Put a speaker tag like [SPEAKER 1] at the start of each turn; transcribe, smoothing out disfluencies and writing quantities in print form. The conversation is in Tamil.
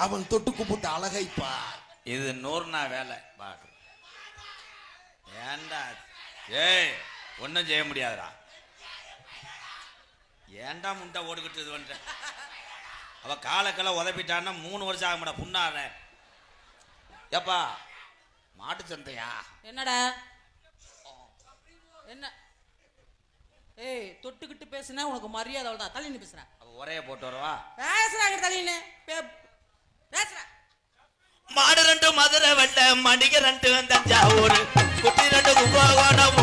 [SPEAKER 1] அவன் தொட்டு கும்பிட்டு அழகைப்பா.
[SPEAKER 2] இது 100 வேலை பாக்கு. ஏண்டா ஏய் ஒன்றும் செய்ய முடியாதுடா. ஏண்டா முண்டை ஓடுகிட்டு இது பண்ற? அவ காலக்கெல்லாம் உதப்பிட்டான்னா 3 வருஷம் ஆக மாட்டா புண்ணாத. ஏப்பா மாட்டு சந்தையா?
[SPEAKER 3] என்னடா என்ன? ஏய் தொட்டுக்கிட்டு பேசுனா உனக்கு மரியாதை அவ்வளவுதான். தள்ளின்னு பேசுற.
[SPEAKER 2] அவ ஒரே போட்டு வரவா?
[SPEAKER 3] பேசுறாங்க தள்ளின்னு பேசுற.
[SPEAKER 2] மாடு 2 மதுரை வெள்ள, மணிக்கு 2 தஞ்சாவூர், குட்டி 2 கும்பகோணம்,